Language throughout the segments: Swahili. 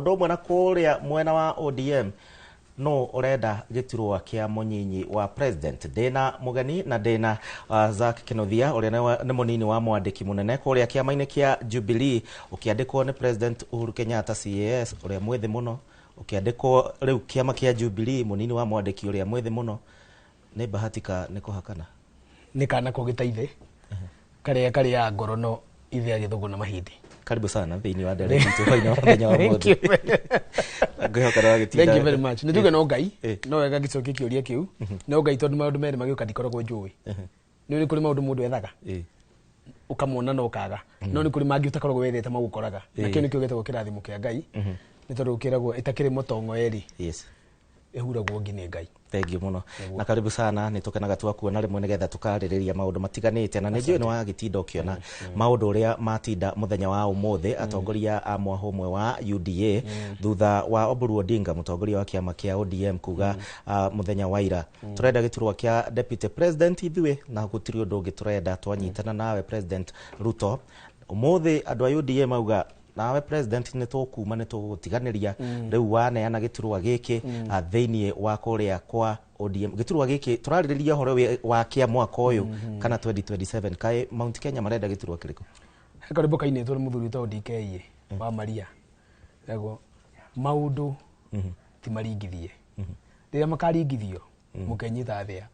Ndomwe na kuria mwena wa ODM no urenda giturwa kia munyinyi wa president dena mugani na dena Zack Kinothia uria ni munini wa mwandiki munene kuria kiama-ini kia Jubilee ukiandikwo ni president Uhuru Kenyatta CAS uria mwithi muno ukiandikwo riu kiama kia Jubilee munini wa mwandiki uria mwithi muno ni bahatika ni kuhakana ni kana kugitaithe karia ngorono ithe agithuguna mahindi. Karibu sana thini wa ndere itu faina muthenya wa mothe. Thank you very much. Nituge no ngai no wega gicokie kiuria kiu no ngai tondu maundu mere magiuka ndikoragwo njui ni uri kuri maundu mundu ethaga ukamona no kaga no ni kuri mangi utakoragwo wethete magukoraga na kio nikio getagwo kirathimo kia ngai ni tondu ukiragwo itakiri motongo eri ehuragwo ngine ngai. Thank you muno na karibu sana ni tukenaga twakuona rimwe nigetha tukaririria maundu matiganite na nijui ni wa gitindo kiona maundu uria matinda muthenya wa umuthi atongoria a mwahumwe wa UDA thutha wa Oburu Odinga mutongoria wa kiama kia ODM kuga muthenya wa ira turenda giturwa kia deputy president ithuwe na gutiri undu ungi turenda twanyitana nawe president Ruto umuthi andu a UDA mauga nawe president ni tukuma ni tugutiganiria riu waneana giturwa giki thiini wa kuria kwa ODM giturwa giki turaririria horo wa kia mwaka uyu kana 2027 kai Mount Kenya marenda giturwa kiriko karibu kaine turi muthuri to DK wa Maria ego maundu ti maringithie rira makaringithio mukenyita thia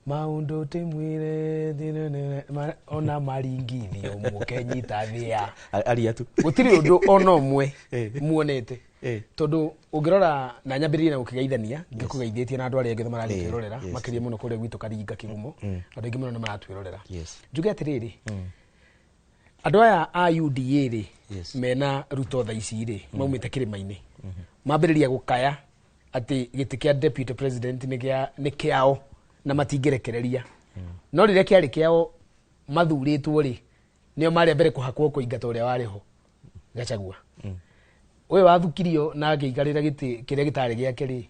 maundu timwire ona maringithio mukenyita thia aria tu gutiri undu ona umwe muonete tondu ungirora na nyambiririe na gukigeithania ngikugeithietie na andu aria angi maratwirorera makiria muno kuria gwitu Karinga Kigumo andu angi muno maratwirorera njuge atiriri andu aya a UDA ri mena Ruto thaici ri maumite kirima-ini mambiriria gukaya ati giti kia deputy president ni kiao na matingerekereria no riria kiari kiao mathuritwo ri nio mari mbere kuhakwo kuingata uria wariho Gachagua uyu wathukirio na ageigarira giti kiria gitari giake ri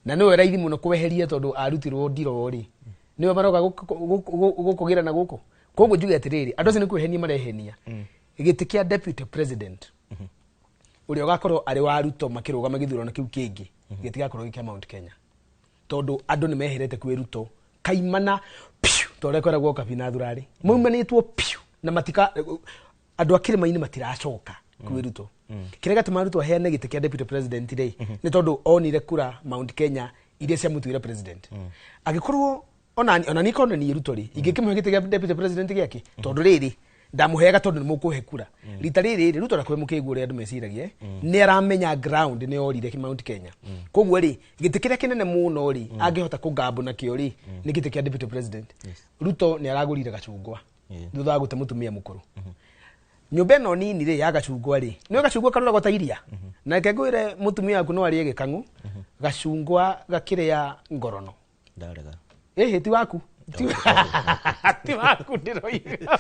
na niwe raithi muno kuweheria tondu arutirwo ndiro ri niwe maroga gukugira na guku koguo njuge atiriri andu acio ni kwehenia marehenia giti kia deputy president uria ugakorwo ari wa Ruto makirugama githurano kiu kingi gitigakorwo gikia Mount Kenya tondu andu ni meherete kwi Ruto kaimana tore koragwo kabina thurari maumanitwo na matika andu akirima-ini matiracoka kwi Ruto kirega tuma Ruto heane giti kia deputy president ri ni tondu onire kura Mount Kenya iria cia mutuire president agikorwo ona ni kono ni Ruto ri ingikimwe giti kia deputy president giake tondu riri ndamuhega tondu ni mukuhe kura rita riri Ruto rakwe mukigu ri andu meciragie ni aramenya ground ni orire ki Mount Kenya koguo ri giti kiria kinene muno ri angihota kugambo na kio ri ni giti kia deputy president Ruto ni aragurire Gachungwa thutha wa gute mutumia mukuru nyumba no nini ri ya Gachungwa ri ni Gachungwa kanura gotairia na kegwire mutumia aku no ari gikangu Gachungwa gakiria ngorono ndarega ti waku ti waku ndiroiga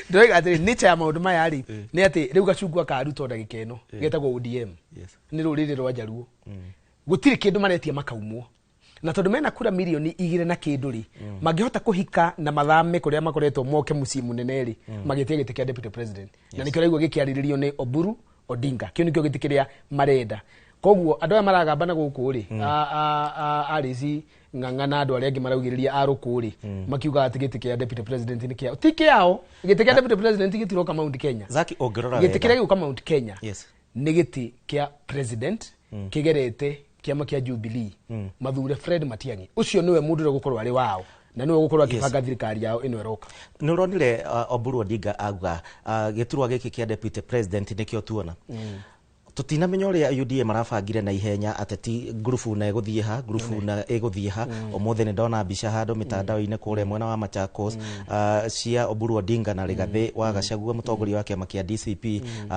ndoiga ati nature ya maundu maya ri ni ati riu Gachungwa ka Ruto ndagika ino getagwo ODM ni ruriri rwa Jaruo gutiri kindu maretia makaumwo na tondu mena kura milioni 2 na kindu ri mangihota kuhika na mathame kuria makoretwo moke mucii munene ri magitie giti kia deputy president na nikio raigwa gikiariririo ni Oburu Odinga kio nikio giti kiria marenda koguo andu aya maragambana guku ri arisi ng'ang'ana andu aria angi maraugiriria aruku ri makiuga ati giti kia deputy president ni kiao ti kiao giti kia deputy president gitiroka Mount Kenya Zaki ongirora wega giti kiria giuka Mount Kenya ni giti kia president kigerete kiama kia Jubilee mathure Fred Matiang'i ucio niwe mundu ro gukorwo ari wao na niwe gukorwo akibanga thirikari yao ino eroka ni uronire Oburu Odinga auga giturwa giki kia deputy president nikio tuona tutinamenya uria UDA marabangire na ihenya ateti grupu na eguthie ha grupu na eguthie ha omothe ni ndona mbica handu mitandao-ini kure mwena wa Machakos cia Oburu Odinga na Rigathi wa Gachagua mutongoria wake makia DCP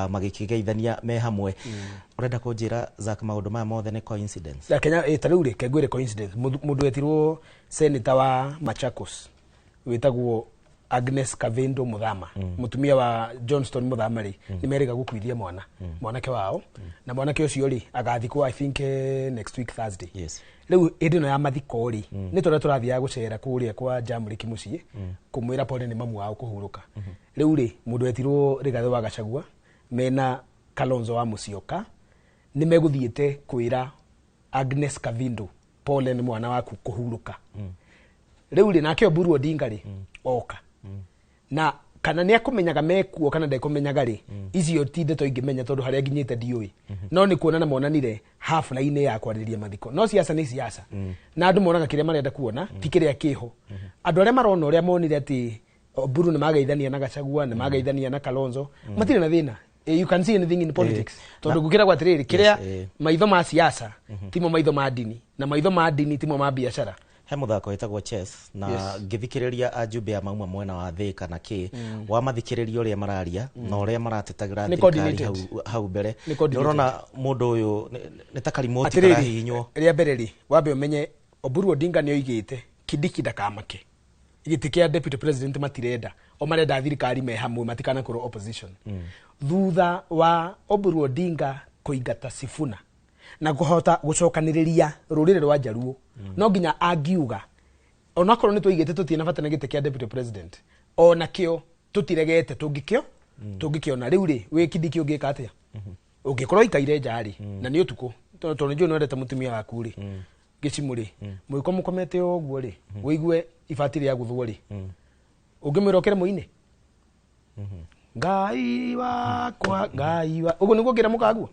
magikigeithania me hamwe urenda kunjira Zack maundu maya mothe ni coincidence Kenya taruri kegwire coincidence mundu etirwo senator wa Machakos witagwo Agnes Kavendo Muthama mutumia wa Johnston Muthama ri ni meriga gukuithia mwanake wao na mwanake ucio ri agathikwo I think next week Thursday riu edino ya mathiko ri ni tora turathia gucera kuria kwa Jamhuri Kimucie kumwira pole ni mamu wao kuhuruka riu ri mundu etirwo Rigathi wa Gachagua mena Kalonzo wa Musyoka nĩ megũthiĩte kwĩra Agnes Kavindu pole nĩ mwana waku kũhurũka. Rĩu rĩ nake Oburu Odinga rĩ oka. Na kana nĩ akũmenyaga mekuo kana ndekũmenyaga rĩ icio ti ndeto ingĩmenya tondũ harĩa nginyĩte ndiũĩ. No nĩ kuonana monanire half-line ya kwarĩrĩria mathiko. No siasa nĩ siasa. Na andũ monaga kĩrĩa marenda kuona ti kĩrĩa kĩho. Andũ arĩa marona ũrĩa monire atĩ Oburu nĩ magaithania na Gachagua nĩ magaithania na Kalonzo matirĩ na thĩna. You can see anything in politics. Tondũ gũkĩra gwa atĩrĩrĩ kĩrĩa maitho ma siasa timo maitho ma dini na maitho ma dini timo ma biashara. He muthako wetagwo chess na ngithikiriria ajumbe ya mauma mwena wa Thika na ki wa mathikiriria uria mararia na uria maratetagĩra thirikari hau mbere urona mundu uyu ni ta karimoti karahinywo ria mbere ri wambe umenye Oburu Odinga ni oigĩte Kindiki ndakamake igiti kia deputy president matirenda o marenda thirikari me hamwe matikana kũrwo opposition thutha wa Oburu Odinga kũingata Sifuna na kuhota gucokanĩrĩria rũrĩrĩ rwa Jaruo no nginya angiuga onakorwo nĩ tũigĩte tũtiena bata na gĩtĩ kĩa deputy president ona kĩo tũtiregete tũngĩkĩona rĩu rĩ wĩ Kindiki ũngĩka atĩa ũngĩkorwo ikaire njari na nĩ ũtukũ tondũ nĩ wendete mũtumia waku rĩ gĩcimũ rĩ mũiko mũkomete ũguo rĩ wĩigue ibati rĩa gũthwo rĩ ũngĩmwĩra okere mũine Ngai wakwa Ngai wa ũguo nĩguo ngĩra mũkaguo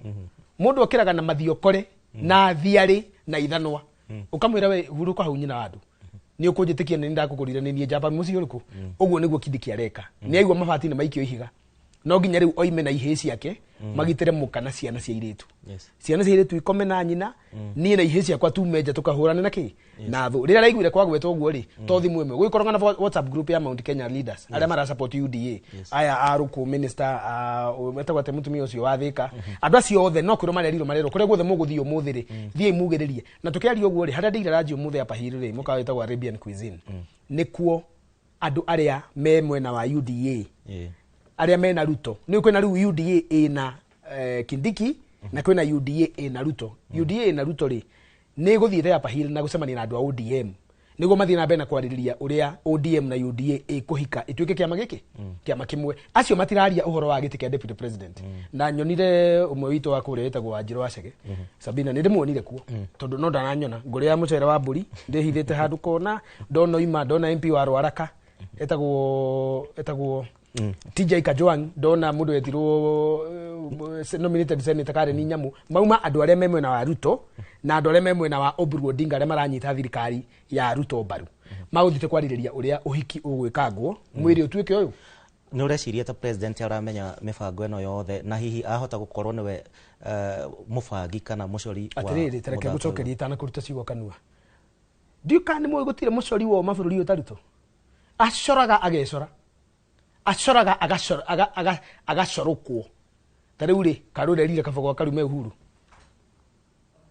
mundu okiraga na mathiokore na thiarĩ na ithanwa ukamwira we huruka hau nyina wandu ni ukunjitikia ni ndakugurire ni njamba muci uriku uguo niguo Kindiki areka ni aigua mabati ni maikio ihiga no nginya riu oime na ihĩ ciake magitire mukana ciana cia iritu ciana cia iritu ikome na nyina ni na ihĩ ciakwa tumenja tukahurana na ki na thu rira raiguire kwa gwetwo guo ri to thimu imwe gwikoranga na WhatsApp group ya Mount Kenya leaders aria mara support UDA aya aruku minister metagwa te mutumia ucio wa Thika andu acio othe no kwiro mareriro marero kuria guothe muguthii umuthi ri thie mugiririe na tukiaria guo ri haria ndira ranji umuthi apa hiri ri mukawetagwa Arabian cuisine nikuo andu aria me mwena wa UDA aria mena Ruto ni kwina riu UDA ina Kindiki na kwina UDA ina Ruto UDA ina Ruto ri ni guthiire apa hiri na gucemania na andu a ODM niguo mathie na mbere kwaririria uria ODM na UDA ikuhika ituike kiama giki kiama kimwe acio matiraria uhoro wa giti kia deputy president na nyonire umwe wito wa kuria etagwo Wanjiru Wacege Sabina ni ndimuonire kuo tondu no ndananyona nguri ya mucere wa mburi ndihithite handu kona ndona ima ndona MP wa Rwaraka etagwo TJ Kajwang ndona mundu wetirwo nominated senator Karen Nyamu mauma andu aria memwe na wa Ruto na andu aria memwe na wa Oburu Odinga aria maranyita thirikari ya Ruto mbaru mauthite kwaririria uria uhiki ugwikagwo mwiri utuike uyu ni ureciria ta president aramenya mibango eno yothe na hihi ahota gukorwo niwe mubangi kana mucori wa atiriri tereke gucokeria itana kuruta ciugo kanua ndiuka ni mwe gutire mucori wa mabũrũri utaruto acoraga agecora acoraga agacorokwo tarĩu rĩ karũrerire kabogo karume Uhuru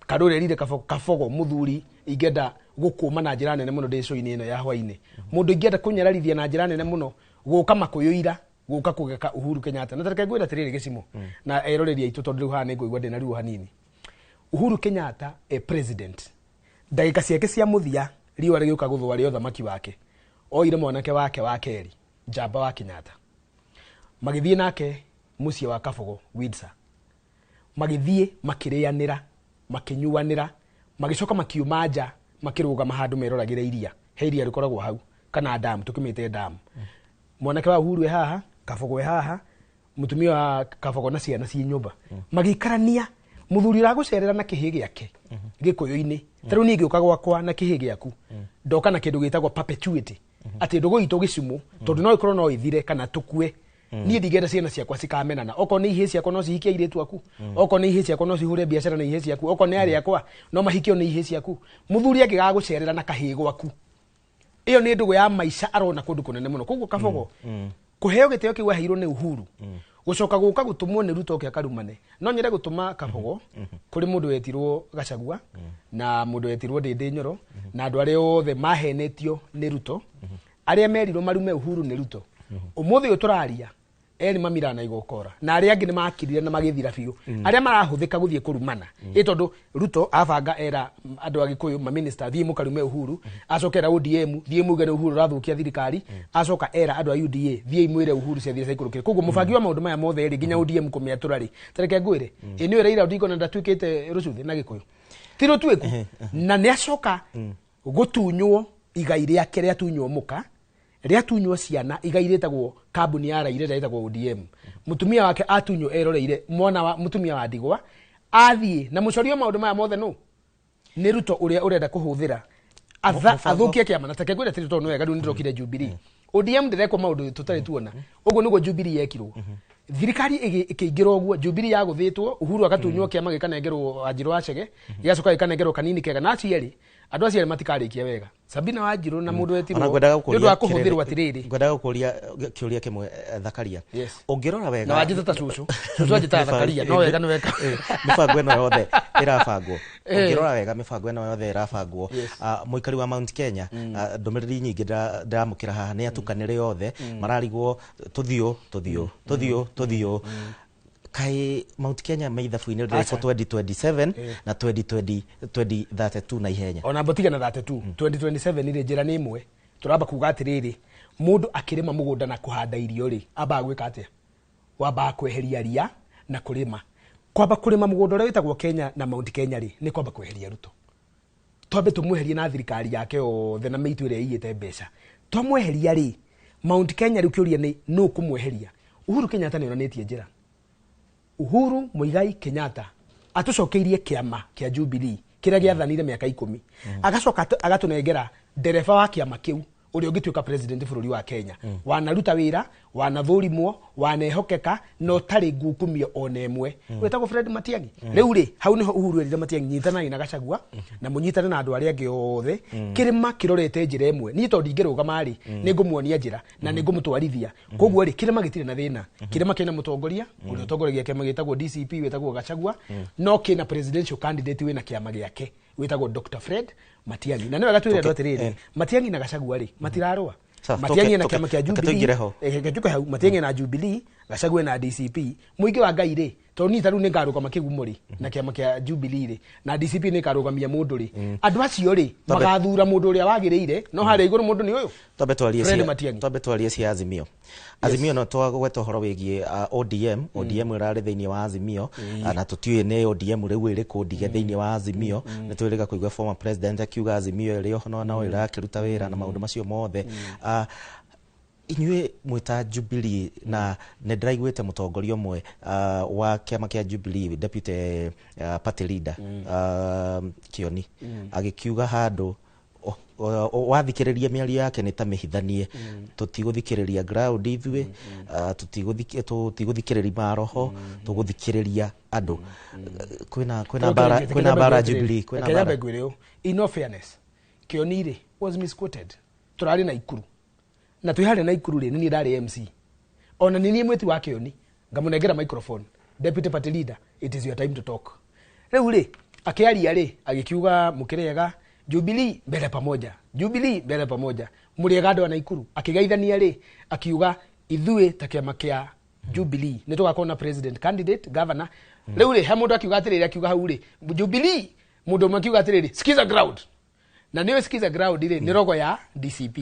karũrerire kabogo muthuri ingenda gũkũma na njĩra nene mũno ndĩcoinĩ ĩno ya hwainĩ mũndũ ingenda kũnyararithia na njĩra nene mũno gũka makũyũira gũka kũgeka Uhuru Kenyatta na tareke ngwĩra atĩrĩrĩ gĩcimo na eroreria itũ tondũ rĩu haha nĩ ngũigua ndĩna ruo hanini Uhuru Kenyatta president ndagĩka ciake cia mũthia riũa rĩgĩũka gũthũa rĩ ũthamaki wake oire mwanake wake wa kerĩ Njamba wa Kenyatta magithie nake mucie wa Kabogo Windsor magithie makirianira makinyuanira magicoka makiuma nja makirugama handu meroragire iria he iria rikoragwo hau kana dam tukimite dam mwanake wa Uhuru haha Kabogo haha mutumia wa Kabogo na ciana cie nyumba magikarania muthuri ragucerera na kihigi yake gikuyu-ini taru ni ngiuka gwakwa na kihigi yaku ndoka na kindu gitagwo perpetuity ati ndugu itu gicimu tondu no ikorwo no ithire kana tukue ni ndigenda ciana ciakwa cikamenana oko ni ihĩ ciakwa no cihikie iretu aku oko ni ihĩ ciakwa no cihure biacara na ihĩ ciaku oko ni ari yakwa no mahikio ni ihĩ ciaku muthuri akigagucerera na kahĩgo aku iyo ni ndugu ya maica arona kundu kunene muno koguo Kabogo kuheo giteo kiwa hairo ni Uhuru gucoka guka gutumwo ni Ruto kia karumane no nyire gutuma Kabogo kuri mundu wetirwo Gachagua na mundu wetirwo Ndindi Nyoro na andu aria othe mahenetio ni Ruto aria merirwo marume Uhuru ni Ruto umuthi uturaria eri mamira na igokora na aria angi ni makirire na magithira biu aria marahuthika guthie kurumana tondu Ruto abanga era andu agikuyu ma minister thie mukarume Uhuru acokera ODM thie mugere Uhuru rathukia thirikari acoka era andu a UDA thie imwire Uhuru cia thie caikurukire koguo mubangi wa maundu maya mothe eri nginya ODM kumiatura ri tareke ngwire ni Raila Odinga na ndatuikite rucuthe na gikuyu tiro tweku na ni acoka gutunywo igai riake ria tunywo muka ria tunywo ciana igai ritagwo kambuni ya Raila ritagwo ODM mutumia wake atunyo eroreire mwana wa mutumia wa Ndigwa athie na mucorio maundu maya mothe no ni Ruto uria urenda kuhuthira athukia kiama na take gwira tirito no wega ndokire Jubilee ODM ndirekwa maundu tutari tuona uguo niguo Jubilee yekirwo thirikari ikiingira uguo Jubilee yaguthitwo Uhuru akatunywo kiama gikanengerwo Wanjiru wa Chege igacoka gikanengerwo kanini kega na cieri andu aciari matikarikia wega Sabina Wanjiru na mundu wetirwo ndu akuhuthirwo atiriri ngwenda gukuria kiuria kimwe Thakaria ungirora wega na wajita ta cucu ajita Thakaria no wega no wega mibango eno yothe irabangwo ungirora wega mibango eno yothe irabangwo muikari wa Mount Kenya ndumiriri nyingi ndamukira haha ni atukanire yothe mararigwo tuthio kai Mount Kenya maithabu-ini riko 2027 na 2032 na ihenya ona botiga na 32 2027 ire njira ni imwe turamba kuga atiriri mundu akirima mugunda na kuhanda irio ri aba gwika atia waba kweheria ria na kurima kwamba kurima mugunda uri witagwo Kenya na Mount Kenya ri ni kwamba kweheria Ruto twambe tumweherie na thirikari yake othe na meitu ire iyite mbeca twamweheria ri Mount Kenya ri kiuria ni no kumweheria Uhuru Kenyatta ni onanetie njira Uhuru Muigai Kenyatta atucokeirie kiama kia Jubilee kiria giathanire miaka 10 agacoka agatunengera dereva wa kiama kiu uri ungituika president bururi wa Kenya wanaruta wira wanathurimwo wanehokeka no tari ngukumio onemwe wetagwo Fred Matiang'i riu ri hau niho Uhuru erire Matiang'i nyitana ina Gachagua na munyitane na andu aria angi othe kirima kirorete njira imwe ni to ndingirugama ri ningumuonia njira na ningumutwarithia koguo ri kirima gitire na thina kirima kina mutongoria uri utongoragia kiama gitagwo DCP wetagwo Gachagua no kina presidential candidate wina kiama giake wetagwo Dr. Fred Matiang'i na niwe gatwire ndo atiriri Matiang'i na Gachagua ri matirarwa Matiang'i na kiama kia Jubilee Matiang'i na Jubilee Gachagua na DCP muingi wa Ngai ri to ni taru ni ngaruka makigumuri na kiama kia Jubilee ri na DCP ni karugamia mundu ri andu acio ri magathura mundu uria wagiriire no hari iguru mundu ni uyu twambe twarie cia Azimio no twagweta horo wigie ODM irari thiini wa Azimio na tutiwe ni ODM riu iri kundige thiini wa Azimio ni twiriga kuigwa former president akiuga Azimio iri ho no irakiruta wira na maundu macio mothe inyue mwita Jubilee na ne ndiraiguite mutongoria umwe wa kiama kia Jubilee deputy party leader Kioni agikiuga handu wathikiriria miario yake ni ta mihithanie tutiguthikiriria ground ithue tutiguthikiriria maroho tuguthikiriria andu kwina bara Jubilee kwina bara gwireo in fairness Kioni was misquoted turari na Ikuru na twihare na Ikuru ri ni ndari MC ona ni mweti wa Kioni ngamunengera microphone deputy party leader it is your time to talk riu ri akiaria ri agikiuga mukirega Jubilee mbele pamoja muriega ndo na Ikuru akigaithania ri akiuga ithue ta kiama kia Jubilee ni tugakona president candidate governor riu ri he mundu akiuga atiriri akiuga hau ri Jubilee mundu makiuga atiriri skiza ground na niwe skiza ground ri ni rogo ya DCP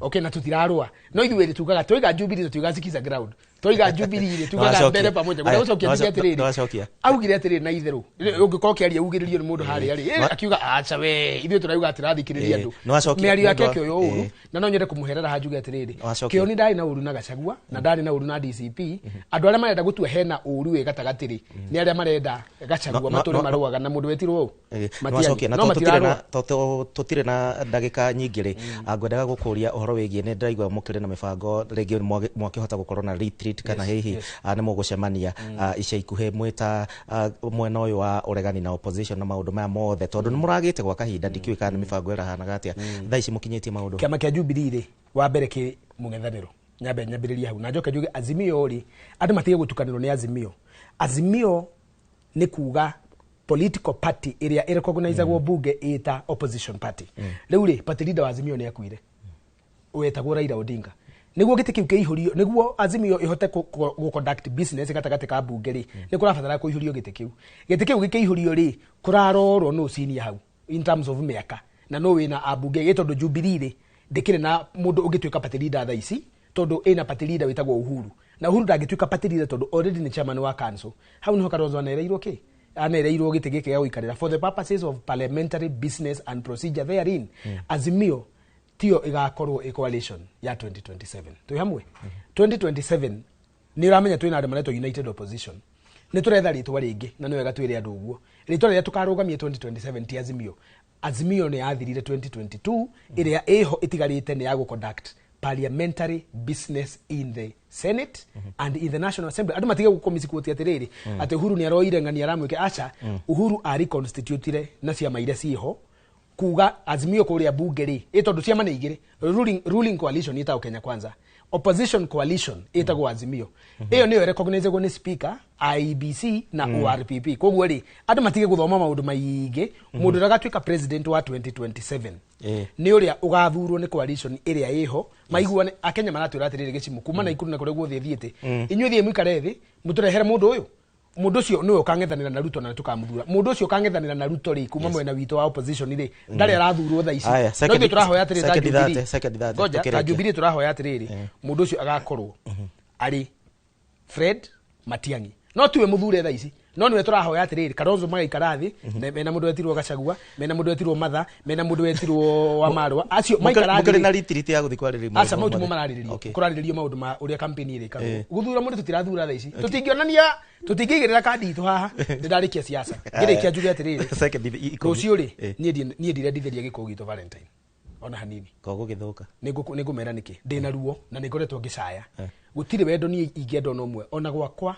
okay na tutirarwa no ithuĩ ri tugaga twiga Jubilee tuiga skiza ground twiga Jubilee ri tugaga mbere pamoja guda ucokia atiriri augire atiriri na itheru ungikorwo kiaria ugiririo ni mundu hari ari akiuga acha we ithuĩ turauga atirathikiriria andu miario yake kioyo uru na no nyende kumuherera hajuga atiriri Kioni ndari na uru na Gachagua na ndari na uru na DCP andu aria marenda gutua hena uru we gatagatiri ni aria marenda Gachagua maturi maruaga na mundu wetirwo Matiang'i no tutire na ndagika nyingi ri ngwendaga gukuria uhoro wigie ni ndaigwa mukire na mibango ringi mwakihota gukorwo na retreat kana hihi ni mugucemania ica ikuhe mwita mwena uyu wa uregani na opposition na maundu maya mothe tondu ni muragite gwa kahinda ndikiwe kana mibango irahanaga atia thaa ici mukinyitie maundu kiama kia Jubilee ri wa mbere ki mungethaniro nyambiriria hau na njoke njuge Azimio ri andu matige gutukanirwo ni Azimio ni kuga political party area recognizagwo bunge ita opposition party riu ri party leader wa Azimio ni akuire wetagwo Raila Odinga niguo gite kiu kiihurio niguo Azimio ihote go conduct business gatagate ka bunge ri ni kurabatara kuihurio gite kiu gikiihurio ri kurarorwo no senior hau in terms of miaka na no wina abunge gitondu Jubilee ri ndikire na mundu ungituika party leader tha ici tondu ina party leader witagwo Uhuru na Uhuru ndangituika party leader tondu already ni chairman wa council hau niho Kalonzo anereirwo anereirwo gite gike guikarira for the purposes of parliamentary business and procedure therein. Azimio tio igakorwo a coalition ya 2027 tu hamwe 2027 ni ramenya twina andũ maretwo united opposition ni turetha ritwa ringi na ni wega twire andu uguo ritwa ria tukarugamia 2027 ti Azimio ni yathirire 2022 iria eho itigarite ni ya go conduct parliamentary business in the Senate and in the National Assembly. Andu matige gukomisi kuoti atiriri ati Uhuru ni aroire ngani aramwike acha Uhuru ari constitutire na ciama iria ciho kuga Azimio kuria bunge ri itondu ciama ni igire ruling coalition ita Kenya Kwanza, opposition coalition itagwo Azimio iyo niyo recognized ni speaker IBC na ORPP koguo ri andu matige guthoma maundu maingi mundu ndagatuika president wa 2027 ni uria ugathurwo ni coalition iria iho maiguane akenya maratwira atiriri gicimu kuma na ikuru na kure guthie thiete inyuĩ thie mwikare thi muturehere mundu uyu mundu ucio niwe ukangethanira na Ruto na tukamuthura mundu ucio ukangethanira na Ruto ri kuma mwena wito wa opposition ri ndari arathurwo tha ici no turahoya atiriri ta Jubilee turahoya atiriri mundu ucio agakorwo ari Fred Matiang'i no tuwe muthure tha ici no niwe turahoya atiriri Kalonzo magaikara thi mena mundu wetirwo Gachagua mena mundu wetirwo Matha mena mundu wetirwo Wamarwa acio maikara thi na ritiriti ya guthi kwaririria aca mautu marariririo kurariririo maundu ma uria campaign iri karu guthura mundu tutirathura tha ici tutingionania tutingigirira kandi itu haha ndarikia siasa ngirikia njuge atiriri rucio ri nie ndire nditheria gikuo gitu Valentine ona hanini kogo githuka nigumera niki ndina ruo na nigoretwo ngicaya gutire wendo ni ingienda no mwe ona gwakwa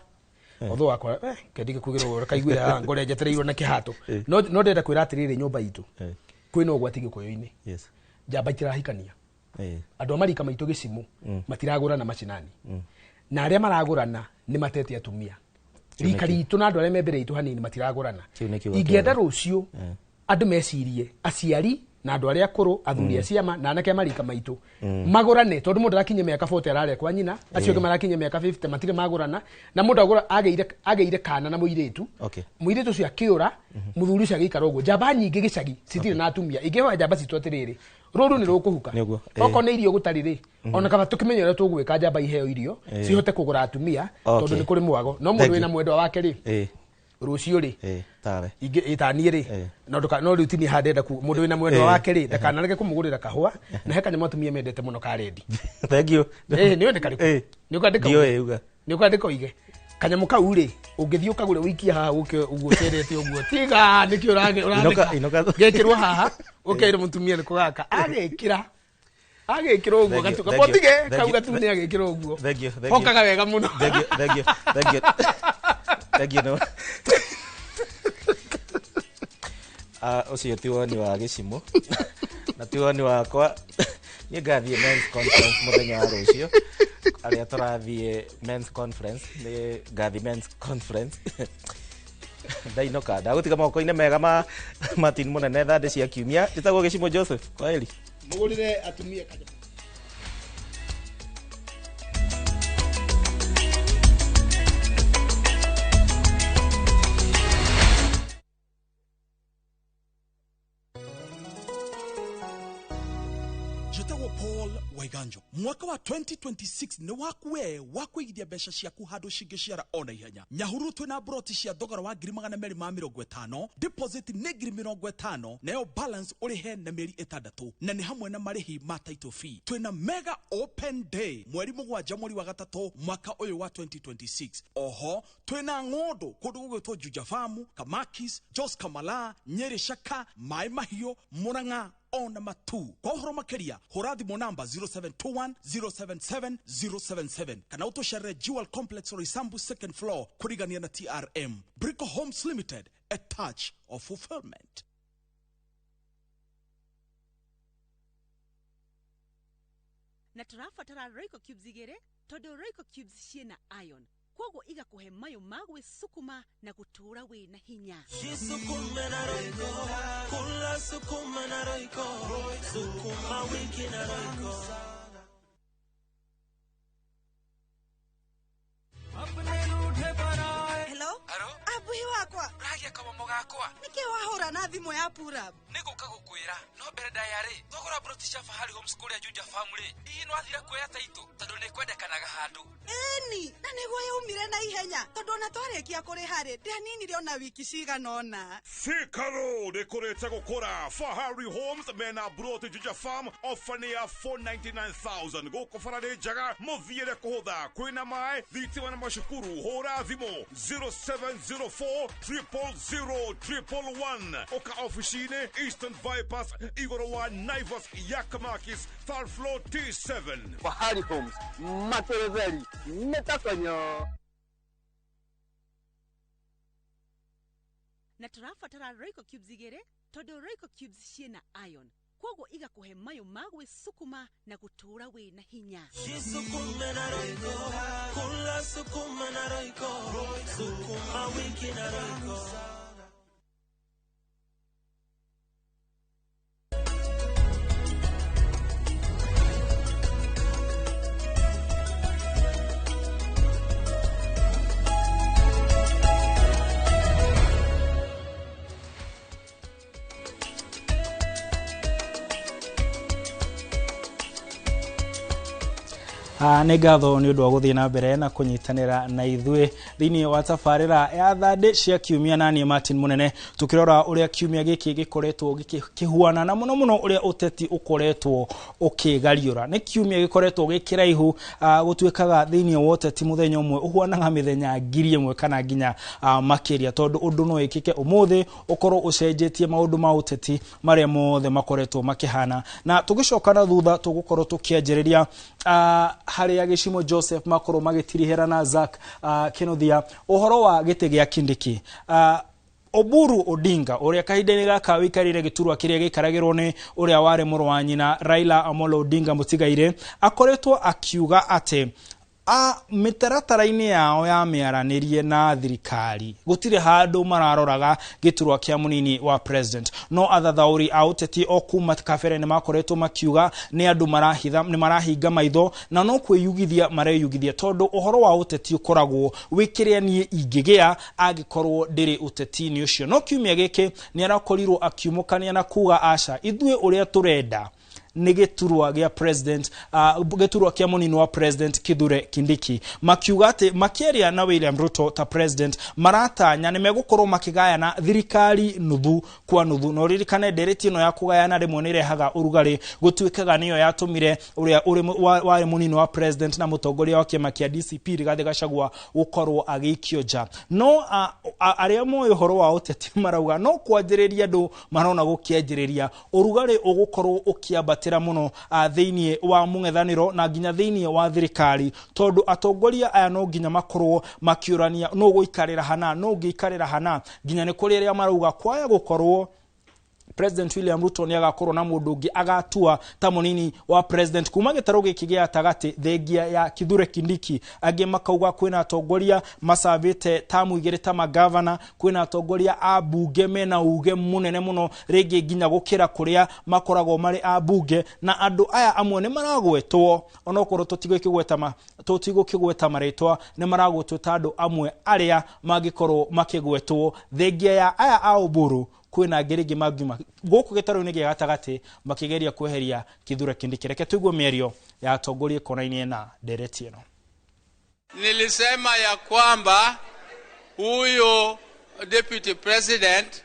otho wakwa kendi kugirwo kaiguira ngore njetereirwo na kihato no ndenda kwira atiriri nyumba itu kwina ugwati gikuyu-ini jamba itirahikania andu amarika maitu gicimu matiragurana macinani na aria maragurana ni matete atumia rika ritu na andu aria membere itu hanini matiragurana ingienda rucio andu mecirie aciari na andu aria akuru athuri ciama na anake marika maitu magurane tondu mundu arakinye miaka 40 arare kwa nyina acio ke marakinye miaka 50 matire magurana na mundu agura ageire kana na muiritu muiritu cio akiura muthuri cio agikara uguo jamba nyingi gicagi citire na atumia ingewa jamba citu atiriri ruru ni rukuhuka oko ne irio gutarire ona kaba tukimenyera tugwika jamba iheo irio cihote kugura atumia tondu ni kuri mwago no mundu wina mwendwa wake ri rucio ri tawe itani ri no rutini handenda ku mundu wina mwendwa wake ri ndakanareke kumugurira kahua na heka nyamutumia mendete muno ka rendi thank you niwe ndikariku ni ukandika ndiyo ni ukandika uige kanyamu kau ri ungithii ukagure wikia haha uke ugucerete uguo tiga niki urandika gekirwo haha ukeire mutumia ni kugaka agekira uguo gatuka potige kau gatune agekira uguo hokaga wega muno thank you no ucio ti woni wa gicimu na ti woni wakwa ni ngathie men's conference muthenya wa rucio aria turathie men's conference ni ngathi men's conference ndainoka ndagutiga moko-ini mega ma Martin Munene thande cia kiumia nditagwo Gicimu Joseph kwa heri mugurire atumia kaja Waiganjo mwaka wa 2026 ni wakuwe wakuigithia mbeca ciaku handu cingiciara ona ihenya nyahuru twina broti cia thogora wa 250 deposit ni 50 nayo balance urihe na mieri 6 na ni hamwe na marihi ma title fee twina mega open day mweri 7 mweri wa 3 mwaka uyu wa 2026 oho twina ngondo kundu gugwitwo Juja Farm, Kamakis, Jos Kamala, Nyeri Shaka, Mai Mahio, Murang'a ona matu kwa uhoro makeria hurathi mo namba 0721077077 kana utoshere Jewel Complex Roysambu second floor kurigania na TRM Brico Homes Limited, a touch of fulfillment. Na turafatara Royco Cubes igere todo Royco Cubes ciena iron kwogo iga kuhe mayo magwe sukuma na gutura we na hinya sukuma na Royco kula sukuma na Royco sukuma wiki na Royco Agia kabomo gakwa. Niki wahora na thimu ya Purab. Niguka gukwira no mbere dayari. Thogora British Fahari Homes kuria Juja family. Ii no athira kuoya taito tondu ni kwendekanaga handu. Eni, na niguo yaumire na ihenya tondu ona twarikia kuri hari ndanini riona wiki cigana ona. Sikaro dekorete gukora Fahari Homes mena Broti Juja Farm ofania 499,000 goko farade jaga muthiire kuhutha kwina mai thitima na mashukuru hora thimo 0704 000 oka officine Eastern Bypass Igoro wa Naivas Yakamakis third floor T7 Fahari Homes Matereveri Metakanyo na turafatara Royco Cubes igere tondu Royco Cubes ciena iron kwogo igakuhe mayo magwe sukuma na gutura we na hinya Sukuma na Royco kula sukuma na Royco sukuma wiki na Royco nĩ ngatho nĩ ũndũ wa gũthiĩ na mbere na kũnyitanĩra na ithuĩ thĩinĩ wa tabarĩra ya thande cia kiumia na niĩ Martin Munene tukirora ũrĩa kiumia gĩkĩ gĩkoretwo gĩkĩhuana na mũno mũno ũrĩa ũteti ũkoretwo ũkĩgariũra nĩ kiumia gĩkoretwo gĩkĩraihu gũtuĩkaga thĩinĩ wa ũteti mũthenya ũmwe ũhuanaga mĩthenya 1,000 kana nginya makĩria tondũ ũndũ no wĩkĩke ũmũthĩ ũkorwo ũcenjetie maũndũ ma ũteti marĩa mothe makoretwo makĩhana na tũgĩcoka na thutha tũgũkorwo tũkĩanjĩrĩria harĩa Gĩcimo Joseph makorwo magĩtirihera na Zack Kĩnuthia ũhoro wa gĩtĩ gĩa Kindiki Oburu Odinga ũrĩa kahinda-inĩ gaka wĩikarĩire gĩturwa kĩrĩa gĩikaragĩrwo nĩ ũrĩa warĩ mũrũ wa nyina Raila Amolo Odinga mũtigaire akoretwo akiuga atĩ mĩtaratara-inĩ yao ya mĩaranĩrie na thirikari gũtirĩ handũ mararoraga gĩturwa kĩa mũnini wa president no athathaũri a ũteti o kuma kabere nĩ makoretwo makiuga nĩ andũ nĩ marahinga maitho na no kwĩyugithia mareyugithia tondũ ũhoro wa ũteti ũkoragwo wĩkĩrĩa niĩ ingĩgĩa angĩkorwo ndĩrĩ ũteti-inĩ ũcio no kiumia gĩkĩ nĩ arakorirwo akiumũkania na kuga aca ithuĩ ũrĩa tũrenda nĩ gĩturwa gĩa president gĩturwa kĩa mũnini wa president Kithure Kindiki makiuga atĩ makĩaria na William Ruto ta president maratanya nĩ megũkorwo makĩgayana thirikari nuthu kwa nuthu no ririkane ndereti ĩno ya kũgayana rĩmwe nĩ irehaga ũrugarĩ gũtuĩkaga nĩyo yatũmire ũrĩa warĩ mũnini wa president na mũtongoria wa kĩama kĩa DCP Rigathĩ Gachagua gũkorwo agĩikio nja no arĩa moĩ ũhoro wa ũteti marauga no kwanjĩrĩria andũ marona gũkĩanjĩrĩria ũrugarĩ ũgũkorwo ũkĩambata muno thĩinĩ wa mũng'ethanĩro na nginya thĩinĩ wa thirikari tondũ atongoria aya no nginya makorwo makĩũrania no gũikarĩra hana no ngĩikarĩra hana nginya nĩ kũrĩ arĩa marauga kwaya gũkorwo President William Ruto nĩ agakorwo na mũndũ ũngĩ agatua ta mũnini wa president kuma gĩtarũ gĩkĩ gĩa gatagatĩ thengia ya Kithure Kindiki angĩ makauga kwĩna atongoria macabĩte tamu igĩrĩ ta magavana kwĩna atongoria a bunge mena uge mũnene mũno rĩngĩ nginya gũkĩra kũrĩa makoragwo marĩ a bunge na andũ aya amwe nĩ maragwetwo onokorwo tũtigũkĩgweta marĩtwa nĩ maragwetwo ta andũ amwe arĩa mangĩkorwo makĩgwetwo thengia ya aya a Oburu kwĩna ngerengi magima gũkũ gĩtarũ-inĩ gĩa gatagatĩ makĩgeria kweheria Kithure Kindiki reke tuigue mĩario ya atongoria konainĩ na ndereti ĩno. Nilisema ya kwamba huyo deputy president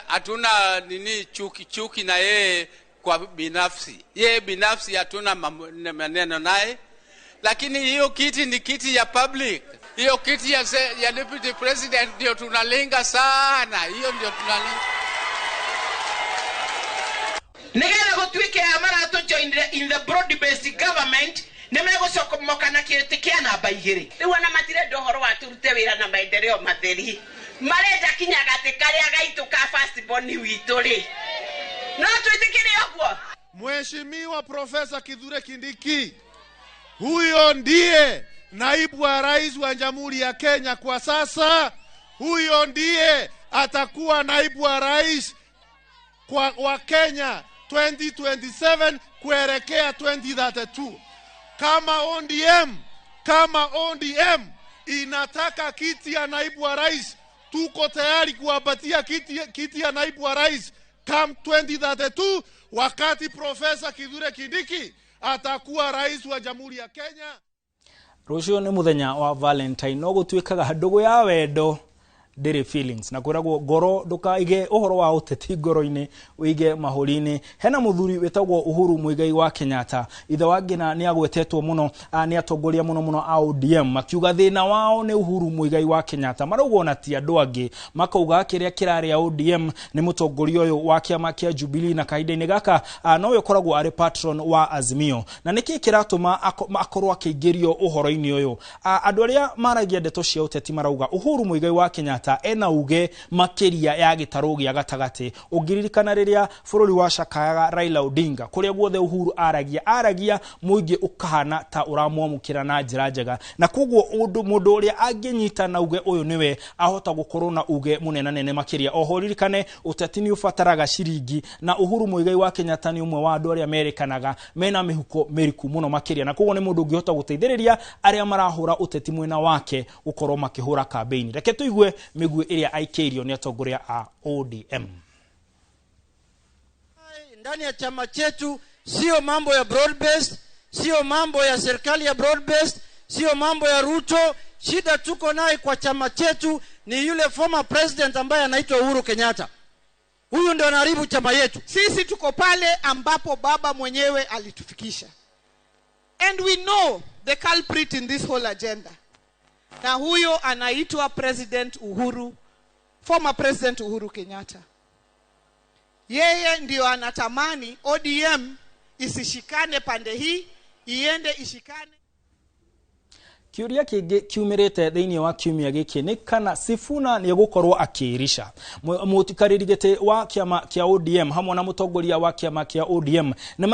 hatuna nini chuki na yeye kwa binafsi. Yeye binafsi hatuna maneno naye, lakini hiyo kiti ni kiti ya public. Hiyo kiti ya deputy president ndio tunalenga sana. Hiyo ndio tunalenga. Negera gutwike amara to join in the broad based government nemego sokomoka na kiti kia namba 2 riu ona matire ndohoro wa turute wira na maendeleo matheri mareja kinya gatikari agaitu ka first born witu ri no twitikire ogwo. Mheshimiwa Profesa Kithure Kindiki, huyo ndiye naibu wa rais wa Jamhuri ya Kenya kwa sasa. Huyo ndiye atakuwa naibu wa rais wa Kenya 2027 kuelekea 2032. Kama ODM inataka kiti ya naibu wa rais tuko tayari kuwapatia kiti ya naibu wa rais come 2032 wakati Profesa Kithure Kindiki atakuwa rais wa Jamhuri ya Kenya. Rucio ni muthenya wa Valentine no gutwikaga ndugu ya wendo dairy feelings na kwiragwo ngoro ndukaige uhoro wa uteti ngoro-ini wige mahuri-ini. Hena muthuri wetagwo Uhuru Muigai wa Kenyatta ithe wangina ni agwetetwo muno ni atongoria muno a ODM makiuga thina wao ni Uhuru Muigai wa Kenyatta maraugo na ti andu angi makauga kiria kirari ya ODM ni mutongoria uyu wa kiama kia Jubilee na kahinda-ini gaka no we koragwo ari patron wa Azimio na niki kiratuma akorwo akiingirio uhoro-ini uyu. Andu aria maragia ndeto cia uteti marauga Uhuru Muigai wa Kenyatta ena uge makiria ya gitaro gia gatagati ugiririkana riria bururi wa Shakayaga Raila Odinga kuria guothe Uhuru aragia muingi ukahana ta uramwamukira na njira njega na koguo mundu uria anginyita na uge uyu niwe ahota gukorwo na uge munenanene makiria. Oho ririkane uteti ni ufataraga shiringi na Uhuru Muigai wa Kenyatta ni umwe wa andu aria Amerikanaga mena mihuko meriku muno makiria na koguo ni mundu ungihota guteithiriria aria marahura uteti mwena wake ukorwo makihura campaign. Reke tuigue miguu iria aikeirio ni atongoria a ODM. Ndani ya chama chetu sio mambo ya broad based, sio mambo ya serikali ya broad based, sio mambo ya Ruto. Shida tuko naye kwa chama chetu ni yule former president ambaye anaitwa Uhuru Kenyatta. Huyu ndio anaharibu chama yetu. Sisi tuko pale ambapo baba mwenyewe alitufikisha. And we know the culprit in this whole agenda. Na huyo anaitwa President Uhuru, former President Uhuru Kenyatta. Yeye ndio anatamani ODM isishikane pande hii, iende ishikane. Kiuria kingi kiumirite thiini wa kiumia giki ni kana Sifuna ni gukorwo akirisha mutikariri wa kiama kia ODM hamwe na mutongoria wa kiama kia ODM ni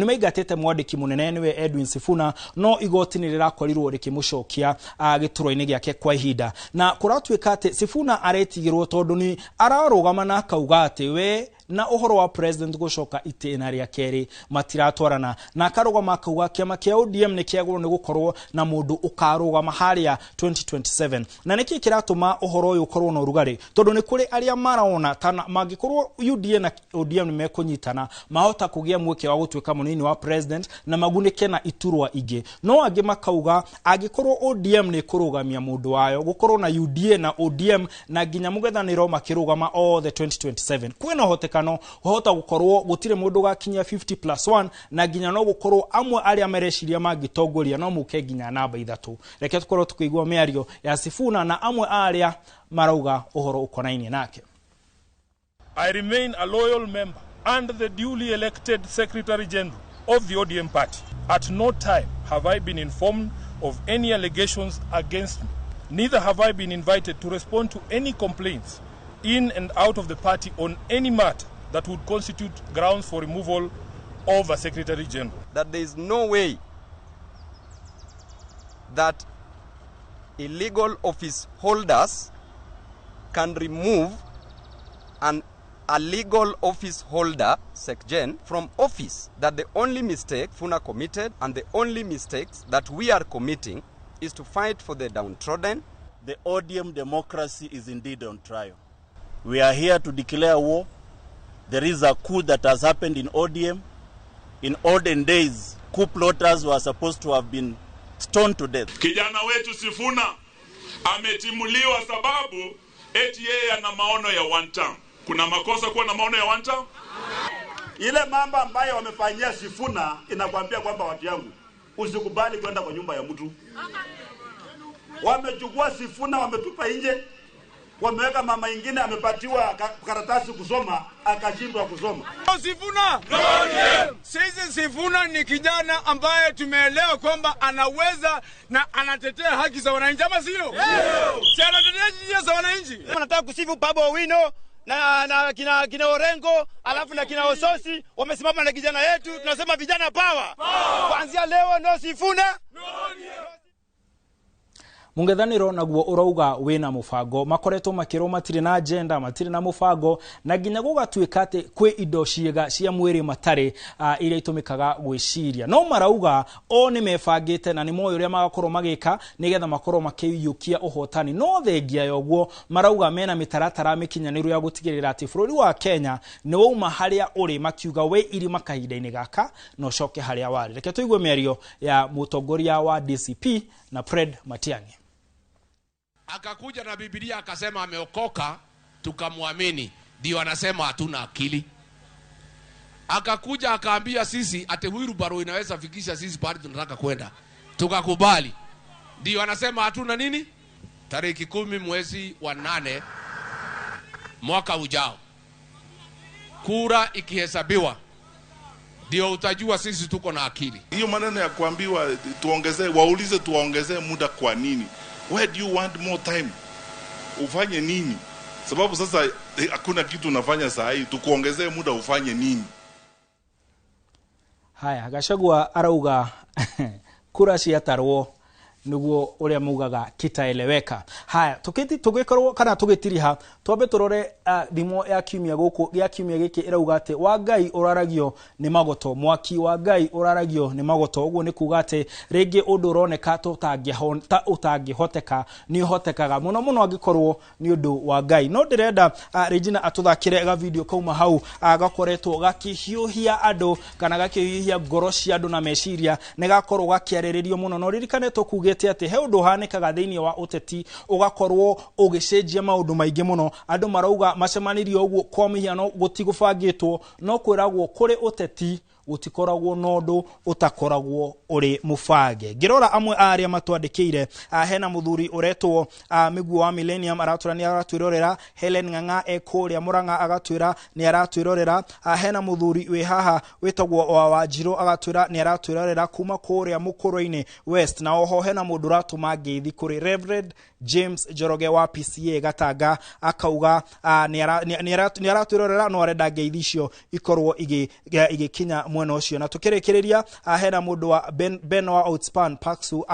maigatete mwandiki munene niwe Edwin Sifuna no igoti ni rirakorirwo rikimucokia gituro-ini giake kwa ihinda na kuratwika ati Sifuna aretigirwo tondu ni ararugama na kauga ati we na uhoro wa president gucoka itena ria keri matiratwarana na karugama kauga kiama kia ODM ni kiagurwo ni gukorwo na mundu ukarugama haria 2027 na niki kiratuma uhoro uyu ukorwo na urugari tondu ni kuri aria maraona tana magikorwo UDA na ODM ni mekunyitana mahota kugia mweke wa gutwika munini wa president na magunike na iturwa ingi no angi makauga agikorwo ODM ni kurugamia mundu wayo gukorwo na UDA na ODM na ginya mugethaniro makirugama all the 2027 kwina hotekano hota gukorwo gutire mundu gakinya 50+1 na ginya no gukorwo amwe aria mereshiria magitongoria no muke ginya namba 3. Reke tukorwo tukigwa miario ya Sifuna na amwe aria marauga uhoro ukonainie nake. I remain a loyal member and the duly elected Secretary General of the ODM party. At no time have I been informed of any allegations against me. Neither have I been invited to respond to any complaints in and out of the party on any matter that would constitute grounds for removal of a Secretary General. That there is no way that illegal office holders can remove a legal office holder, SecGen, from office. That the only mistake Funa committed and the only mistakes that we are committing is to fight for the downtrodden. The ODM democracy is indeed on trial. We are here to declare war. There is a coup that has happened in ODM. In olden days, coup plotters were supposed to have been stoned to death. Kijana wetu Sifuna ametimuliwa sababu eti yeye ana maono ya one term. Kuna makosa kuwa na maono ya one term? Ile mambo ambayo wamefanyia Sifuna inakwambia kwamba watu yangu usikubali kwenda kwa nyumba ya mtu. Wamechukua Sifuna wametupa nje. Wameweka mama ingine amepatiwa karatasi kusoma akashindwa kusoma. Sifuna! Sisi Sifuna ni kijana ambaye tumeelewa kwamba anaweza na anatetea haki za wananchi ama sio? Si anatetea haki za wananchi. Nataka kusifu Babu Owino na kina Orengo alafu na kina Ososi wamesimama na kijana yetu, tunasema vijana power. Kuanzia leo no Sifuna. mungethaniro naguo urauga wina mubango makoretwo makiro matire na agenda matire na mubango na ginya gugatuika ati kwi indo ciega cia mwiri matare iria itumikaga gwiciria no marauga o ni mebangite na ni moyo uria magakorwo magika nigetha makorwo makiyukia uhotani no thengia yoguo marauga mena mitaratara mikinyaniru ya gutigirira ati bururi wa Kenya ni wauma haria uri makiuga we iri makahinda-ini gaka no coke haria wari reke tuigue mĩario ya mutongoria wa DCP na Fred Matiang'i. Akakuja na Biblia akasema ameokoka, tukamwamini, ndio anasema hatuna akili. Akakuja akaambia sisi ate wheelbarrow inaweza fikisha sisi pale tunataka kwenda, tukakubali, ndio anasema hatuna nini. Tarehe 10 mwezi wa 8 mwaka ujao, kura ikihesabiwa, ndio utajua sisi tuko na akili. Hiyo maneno ya kuambiwa tuongezee, waulize tuongezee muda kwa nini? Where do you want more time? Ufanye nini? Sababu sasa hakuna kitu unafanya saa hii, tukuongezee muda ufanye nini? Haya, Gachagua arauga kura ciatarwo niguo uria mugaga kitaeleweka. Haya, tugikorwo kana tugitiriha twambe turore thimo ya kiumia guku ya kiumia giki irauga ati wa Ngai uraragio ni magoto, mwaki wa Ngai uraragio ni magoto. Uguo ni kuga ati ringi undu uroneka utangihoteka ni hotekaga muno muno angikorwo ni undu wa Ngai. No ndirenda Regina atuthakire ga video kauma hau gakoretwo gakihiuhia andu kana gakihiuhia ngoro cia andu na meciria ne gakorwo gakiariririo muno no ririkane to kuge ati he undu hanikaga thiini wa uteti ugakorwo ugicenjia maundu maingi muno andu marauga macemanirio uguo kwa mihiano gutigubangitwo no kwiragwo kuri uteti gutikoragwo nondu utakoragwo uri mubange. Ngirora amwe aria matwandikire hena muthuri uretwo miguo wa Millennium aratwira ni aratwirorera, Helen Ng'ang'a ekuria Murang'a agatwira ni aratwirorera, hena muthuri we haha wetagwo wa Wanjiru agatwira ni aratwirorera kuma kuria Mukuru-ini West, na oho hena mundu ratuma ngeithi kuri Reverend James Njoroge wa PCA Gatanga akauga ni aratwirorera no arenda ngeithi cio ikorwo igikinya mwena ucio. Na tukirekereria hena mundu wa Ben wa Outspan Paksu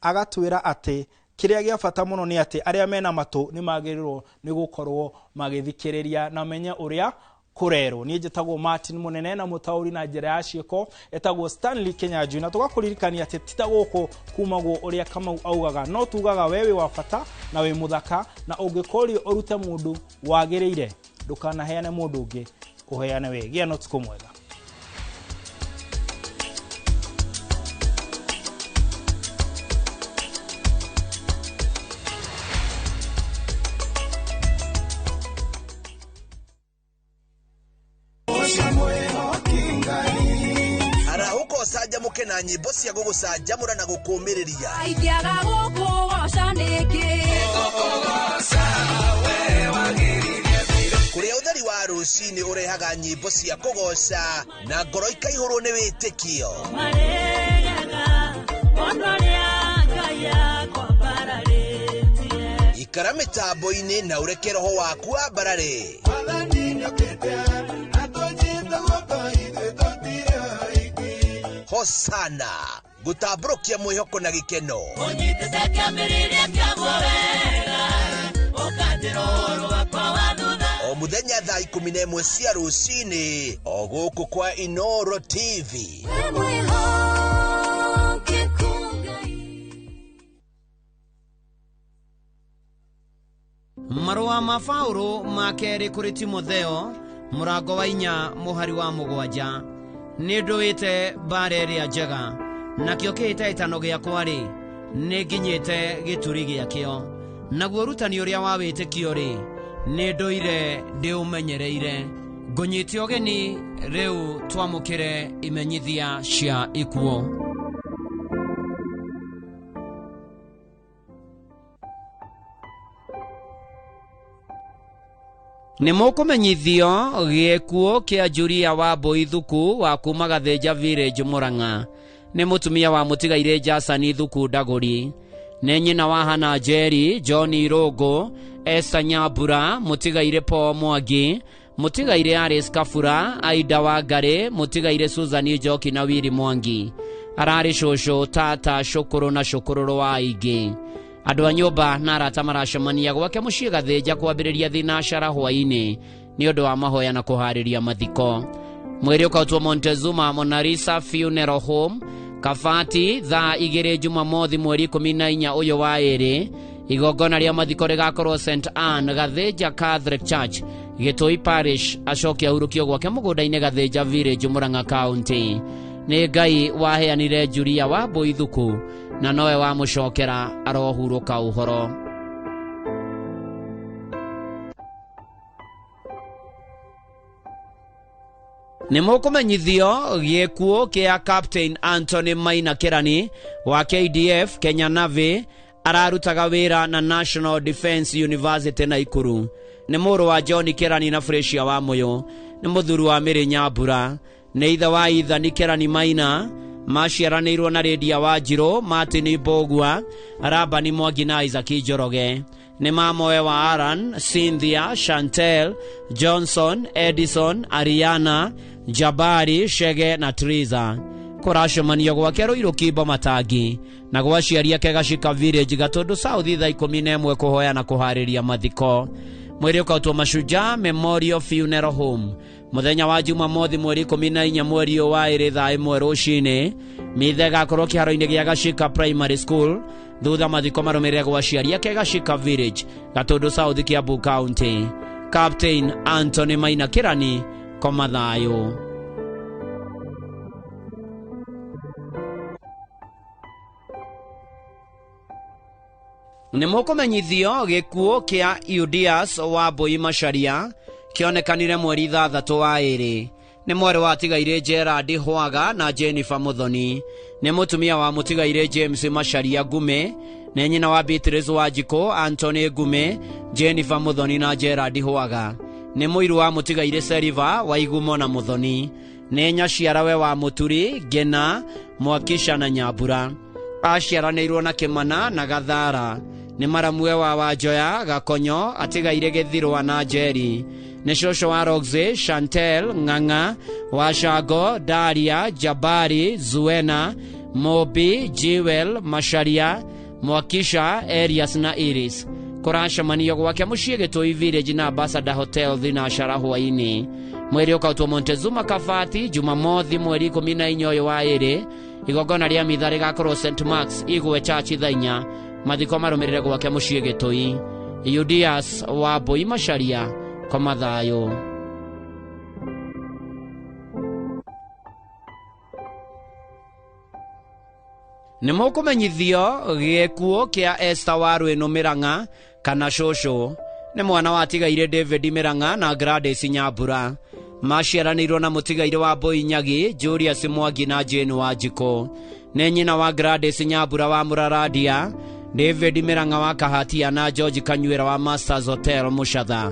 agatwira ati kiria gia bata muno ni ati aria mena matu ni magirirwo ni gukorwo magithikiriria na menya uria kurero. Ni jetagwo Martin Munene na mutauri na njira ya cieko etagwo Stanley Kenyanjui, na tugakuririkania ati titagwo kumagwo uria Kamau augaga no tugaga wewe wa bata na we muthaka na ungikorio urute mundu wagiriire ndukana heane mundu ungi uheane we gia no tukumwega. Arahuko saja muke na nyimbo cia gugucanjamura na gukumiriria aigiaga guku gocaniki kuria utheri wa rucini urehaga nyimbo cia kugoca na ngoro ikaihurwo ni witikio ikara mitambo-ini na ureke roho waku wa mbarare. Hosana gutambũrũkia mwĩhoko na gĩkeno o muthenya thaa 11 cia rũcinĩ o gũkũ kwa Inooro TV. Marũa ma Paulo ma kerĩ kũrĩ Timotheo mũrango wa 4 mũhari wa 7 nĩ ndũĩte mbara ĩrĩa njega nakĩo kĩhĩtahĩtano gĩakwa-rĩ nĩ nginyĩte gĩturi gĩakĩo naguo ũrutani ũrĩa wa wĩtĩkio-rĩ nĩ ndũire ndĩũmenyereire ngũnyĩte ũgeni rĩu twamũkĩre imenyithia cia ikuo. Nĩmũkũmenyithio gĩkuũ kĩa Julia wa Boithuku wa kuma Gathĩnja Village Murang'a nĩ mũtumia wa mũtigaire Jasani Thuku Ndagũri, nĩ nyina wa Hana Njeri, John Irũngũ, Esther Nyambura, mũtigaire Paul Mwangi, mũtigaire Alice Kabura, Aida Wangari, mũtigaire Susan Njoki na Willy Mwangi, arari shosho tata shukuru na shukururu wa ingi andu a nyumba na arata maracemania gwake mucii Gathĩnja kwambĩrĩria thinacara hwainĩ nĩ ũndũ wa mahoya na kũharĩria mathiko. Mwĩrĩ ũkautwo Montezuma Mona Lisa Funeral Home Kabati thaa 2 Jumamothi mweri 14 ũyũ wa ĩrĩ. Igongona rĩa mathiko rĩgakorwo St Anne Gathĩnja Catholic Church Gĩtũi Parish, acoke ahurũkio gwake mũgũnda-inĩ Gathĩnja Village, Murang'a County. Nĩ Ngai waheanire Julia wa Boithuku na nowe wa mũcokera arohurũka ũhoro. Nĩ mũkũmenyithio gĩkuũ kĩa Captain Anthony Maina Kĩrani wa KDF Kenya Navy ararutaga wĩra na National Defence University Naikuru. Nĩ mũrũ wa John Kĩrani na Freshia wa Moyo. Nĩ mũthuri wa Mĩrĩ Nyambura. Nĩ ithe wa Ithani Kĩrani Maina. Maciaranĩirwo na Lydia Wanjirũ, Martin Mbogua, Rabani Mwangi na Isaac Njoroge. Nĩ mamoe wa Aaron, Cynthia, Chantel, Johnson, Edison, Ariana, Jabari, Shege na Triza. Kũracemanio gwake Rũirũ Kimbo Matangi na gwa aciari ake Gacika Village Gatũndũ South thaa 11 kũhoya na kũharĩria mathiko. Mwĩrĩ ũkautwo Mashujaa Memorial Funeral Home mũthenya wa Jumamothi mweri 14 mweri wa ĩrĩ thaa 1 rũcinĩ. Mithe gakorwo kĩharo-inĩ gĩa Gacika Primary School thutha mathiko marũmĩrĩre gwa aciari ake Gacika Village Gatũndũ South Kiambu County. Captain Anthony Maina Kĩrani, koma thayũ. Nĩ mũkũmenyithio gĩkuũ kĩa Eudias wa Mbũi Macharia kĩonekanire mweri 3 wa ĩrĩ. Nĩ mwarĩ wa tigaire Gerard Hwaga na Jennifer Muthoni. Nĩ mũtumia wa mũtigaire James Macharia Ngume. Nĩ nyina wa Beatrice Wanjikũ, Anthony Ngume, Jennifer Muthoni na Gerard Hwaga. Nĩ mũiru wa mũtigaire Seriva wa Igumo na Muthoni. Nĩ nyaciarawe wa Mũturi, Ngena, Mwakisha na Nyambura. Aciaranĩirwo na Kĩmana na Gathara. Nĩ maramue wa Wanjoya, Gakonyo, atigaire Gĩthirwa na Njeri. Nĩ cũcũ wa Roxy, Chantel, Ng'ang'a, Washago, Daria, Jabari, Zuena, Mobi, Jewel, Macharia, Mwakisha, Elias na Iris. Kũracemanio gwake mũciĩ Gĩtũi Village na Ambassador Hotel thinacara hwainĩ. Mwĩrĩ ũkautwo Montezuma Kabati Jumamothi mweri 14 ũyũ wa ĩrĩ. Igongona rĩa mitha rĩgakorwo St Mark's Igwe Church thaa 4. Mathiko marũmĩrĩre gwake mũciĩ Gĩtũi. Eudias wa Mbũi Macharia, koma thayũ. Nĩ mũkũmenyithio gĩkuũ kĩa Esther wa Rwĩnũ Mĩrang'a kana cũcũ. Nĩ mwana wa tigaire David Mĩrang'a na Gladys Nyambura. Maciaranĩirwo na mũtigaire wa Mbũi Nyagi, Julius Mwangi na Jane Wanjikũ. Nĩ nyina wa Gladys Nyambura wa Mũraradia, David Mĩrang'a wa Kahatia na George Kanyuĩra wa Masters Hotel Mũcatha.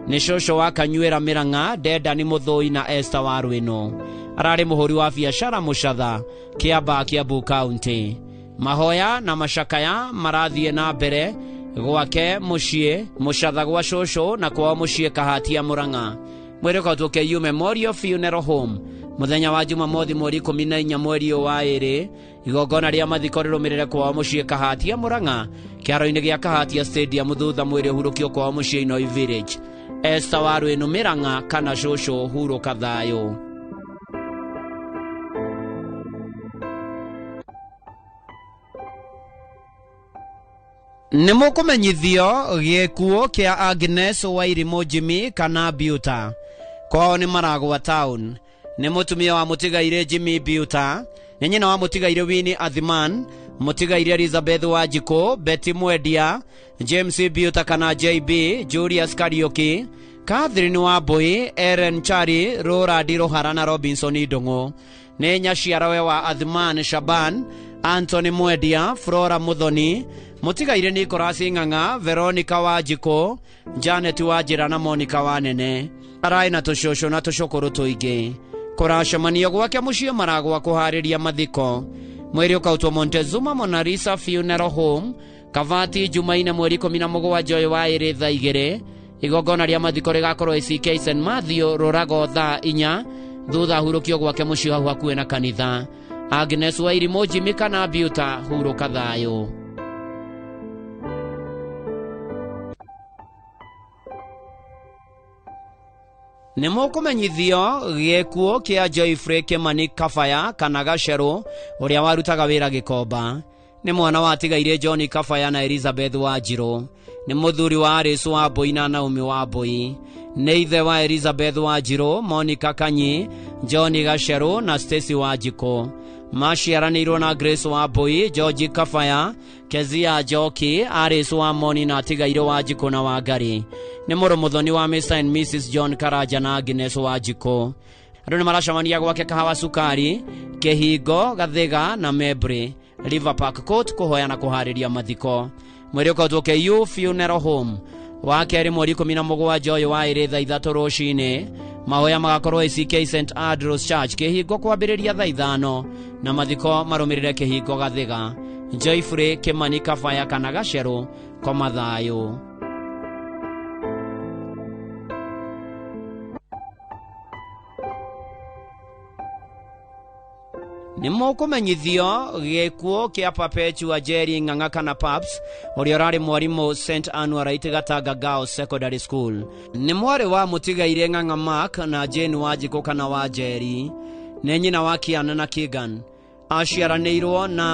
Nĩ cũcũ wa Kanyuĩra Mĩrang'a, Dedan Mũthũi na Esther wa Rwĩnũ. Ararĩ mũhũri wa biacara Mũcatha, Kiambaa Kiambu County. Mahoya na macakaya marathiĩ na mbere gwake mũciĩ Mũcatha gwa cũcũ na kwao mũciĩ Kahatia Mũrang'a. Mwĩrĩ ũkautwo KU Memorial Funeral Home mũthenya wa Jumamothi mweri 14 mweri wa ĩrĩ. Igongona rĩa mathiko rĩrũmĩrĩre kwao mũciĩ Kahatia Mũrang'a kĩharo-inĩ gĩa Kahatia Stadium thutha mwĩrĩ ũhurũkio kwao mũciĩ Inoi Village. Esther wa Rwĩnũ Mĩrang'a kana cũcũ, hurũka thayũ. Nĩ mũkũmenyithio gĩkuũ kĩa Agnes Wairimũ Jimmy kana Biuta. Kwao nĩ Maragwa Town. Nĩ mũtumia wa mũtigaire Jimmy Biuta. Nĩ nyina wa mũtigaire Winnie Athiman, mũtigaire Elizabeth Wanjikũ, Betty Mwendia, James Biuta kana JB, Julius Kariuki, Catherine Wambui, Ellen Chari, Roland Rohara na Robinson Ndung'u. Nĩ nyaciarawe wa Athiman Shaban, Anthony Mwendia, Flora Muthoni, mũtigaire Nicholas Ng'ang'a, Veronica Wanjikũ, Janet Wanjĩra na Monica Wanene. Ararĩ na tũcũcũ na tũcũkũrũ tũingĩ. Kũracemanio gwake mũciĩ Maragwa kũharĩria mathiko. Mwĩrĩ ũkautwo Montezuma Mona Lisa Funeral Home Kabati Jumaine mweri 17 ũyũ wa ĩrĩ thaa 2. Igongona rĩa mathiko rĩgakorwo ACK St Matthew Rũrago thaa 4 thutha hurũkio gwake mũciĩ hau hakuhĩ na kanitha. Agnes Wairimu, Jimmy kana Biuta, huruka thayo. Nimukumenyithio gikuo kia Joyfrey Kimani Kafaya kana Gacheru uria warutaga wira Gikomba. Ni mwana wa tigaire John Kafaya na Elizabeth Wanjiru. Ni muthuri wa Alice Wambui na Naomi Wambui. Ni ithe wa Elizabeth Wanjiru, Monica Kanyi, John Gacheru na Stacy Wanjiku. Maciaranirwo na Grace Wambui, George Kafaya, Kezia Njoki, Alice Wamoni na tigaire Wanjiku na Wangari. Ni muromuthoni wa Mr. and Mrs. John Karaja na Agnes Wanjiku. Andu ni maracamania gwake Kahawa Sukari, Kihingo, Gathiga na Mebre, River Park Court kuhoya na kuhariria mathiko. Mweri ukotwo KU Funeral Home wa keri mweri 17 uyu wa iri thaa 3 rucini. Mahoya magakorwo ACK St Andrews Church Kihingo kwambiriria thaa 5 na mathiko marumirire Kihingo Gathiga. Joyfrey Kimani Kafaya kana Gacheru kwa mathayo. Nimukumenyithio gikuo kia Perpetua Jerry Ng'ang'a kana Paps uria urari mwarimu St Anwarite Gatanga Girls Secondary School. Ni mwari wa mutigaire Ng'ang'a Mark na Jane Wanjiku kana wa Jerry. Ni nyina wa Kiana na Kigan. Aciaranĩirwo na